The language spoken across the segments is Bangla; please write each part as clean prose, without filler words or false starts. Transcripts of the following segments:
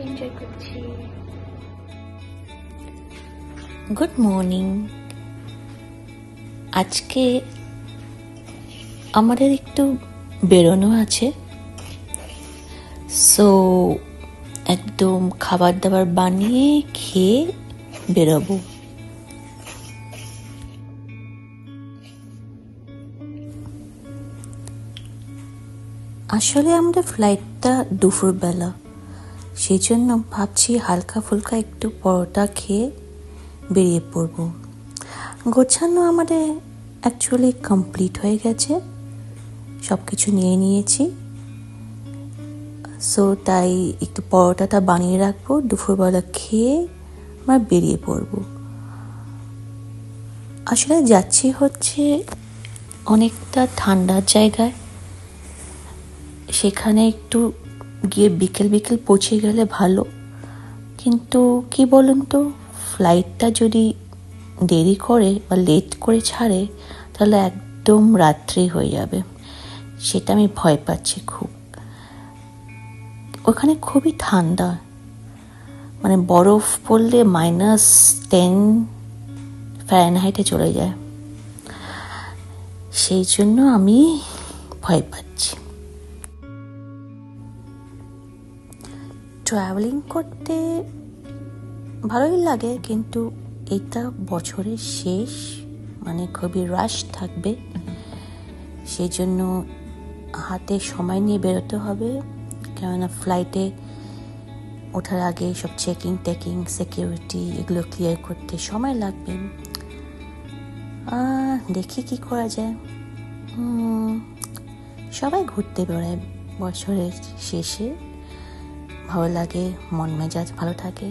এনজয় করছি। Good morning. আজকে আমাদের একটু বেরোনো আছে, সো একদম খাবার দাবার বানিয়ে খেয়ে বেরোবো। আসলে আমাদের ফ্লাইটটা দুপুরবেলা, সেই জন্য ভাবছি হালকা ফুলকা একটু পরোটা খেয়ে বেরিয়ে পড়বো। গোছানো আমাদের অ্যাকচুয়ালি কমপ্লিট হয়ে গেছে, সব কিছু নিয়ে নিয়েছি, সো তাই একটু পরোটাটা বানিয়ে রাখবো, দুপুরবেলা খেয়ে আমরা বেরিয়ে পড়বো। আসলে যাচ্ছি হচ্ছে অনেকটা ঠান্ডার জায়গায়, সেখানে একটু গিয়ে বিকেল বিকেল পৌঁছে গেলে ভালো, কিন্তু কি বলুন তো, ফ্লাইটটা যদি দেরি করে বা লেট করে ছাড়ে তাহলে একদম রাত্রি হয়ে যাবে, সেটা আমি ভয় পাচ্ছি খুব। ওখানে খুবই ঠান্ডা, মানে বরফ পড়লে -10 ফারেনহাইটে চলে যায়, সেই জন্য আমি ভয় পাচ্ছি। ট্রাভেলিং করতে ভালোই লাগে, কিন্তু এটা বছরের শেষ, মানে খুবই রাশ থাকবে, সেই জন্য হাতে সময় নিয়ে বেরোতে হবে, কেননা ফ্লাইটে ওঠার আগে সব চেকিং সিকিউরিটি এগুলো ক্লিয়ার করতে সময় লাগবে। দেখি কি করা যায়। সবাই ঘুরতে বেরোয় বছরের শেষে, ভালো লাগে, মন মেজাজ ভালো থাকে।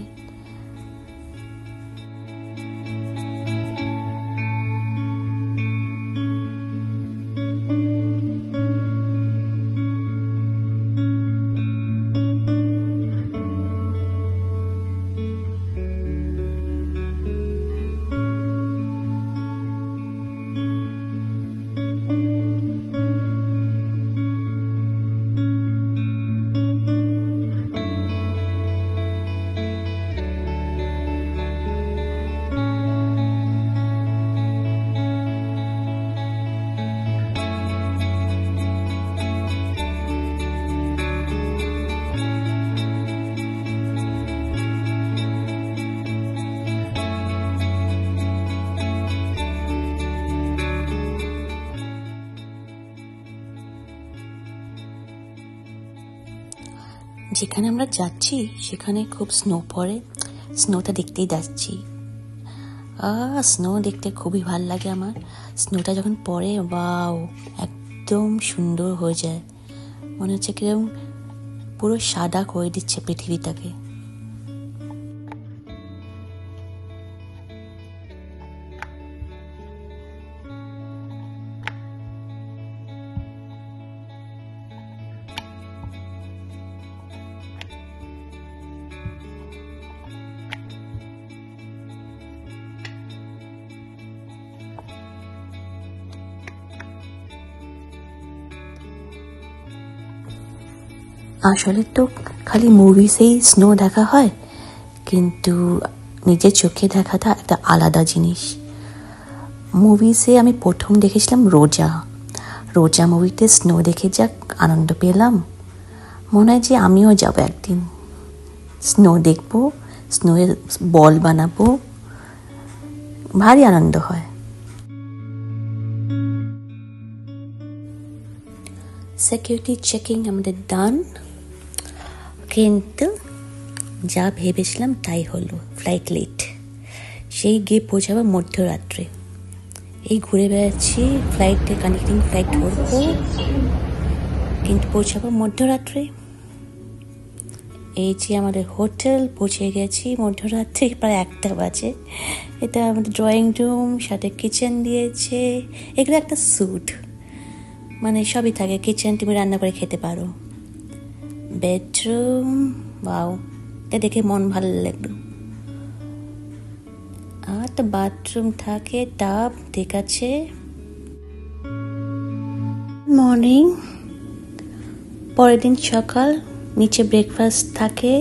যেখানে আমরা যাচ্ছি সেখানে খুব স্নো পড়ে, স্নোটা দেখতেই যাচ্ছি। স্নো দেখতে খুবই ভাল লাগে আমার। স্নোটা যখন পড়ে, ওয়াও, একদম সুন্দর হয়ে যায়, মনে হচ্ছে কিরকম পুরো সাদা করে দিচ্ছে পৃথিবীটাকে। আসলে তো খালি মুভিসেই স্নো দেখা হয়, কিন্তু নিজের চোখে দেখাটা একটা আলাদা জিনিস। মুভিসে আমি প্রথম দেখেছিলাম রোজা মুভিতে স্নো দেখে যা আনন্দ পেলাম, মনে হয় যে আমিও যাব একদিন, স্নো দেখবো, স্নোয়ের বল বানাবো, ভারী আনন্দ হয়। সিকিউরিটি চেকিং আমাদের ডান, কিন্তু যা ভেবেছিলাম তাই হলো, ফ্লাইট লেট। সেই গিয়ে পৌঁছাবো মধ্যরাত্রে। এই ঘুরে বেড়াচ্ছি, ফ্লাইটে কানেক্টিং ফ্লাইট ধরবো, কিন্তু পৌঁছাবো মধ্যরাত্রে। এই যে আমাদের হোটেল, পৌঁছে গেছি মধ্যরাত্রে, প্রায় 1টা বাজে। এটা আমাদের ড্রয়িং রুম, সাথে কিচেন দিয়েছে, এগুলো একটা স্যুট, মানে সবই থাকে, কিচেন তুমি রান্না করে খেতে পারো, বেডরুম, ওয়াও, এটা দেখে মন ভালো লাগলো। আর তো বাথরুম থাকে, টাব, ঠিক আছে। মর্নিং, পরের দিন সকাল, নিচে ব্রেকফাস্ট থাকে,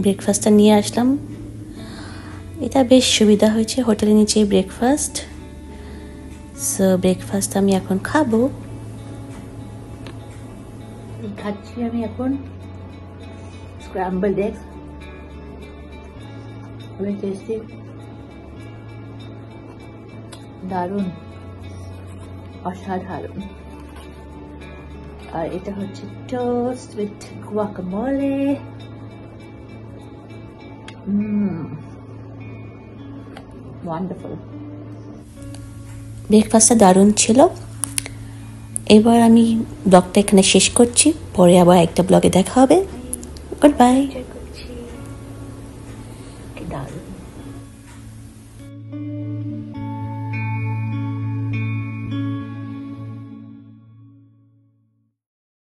ব্রেকফাস্টটা নিয়ে আসলাম। এটা বেশ সুবিধা হয়েছে, হোটেলের নিচে ব্রেকফাস্ট। সো ব্রেকফাস্ট আমি এখন খাবো। খাচ্ছি আমি এখন স্ক্র্যাম্বলড এগস, খুবই টেস্টি, দারুণ, অসাধারণ। আর এটা হচ্ছে টোস্ট উইথ গুয়াকামোলে। ওয়ান্ডারফুল। ব্রেকফাস্টটা দারুণ ছিল। এবার আমি ব্লগটা এখানে শেষ করছি, পরে আবার একটা ব্লগে দেখা হবে। Good bye. দারুণ।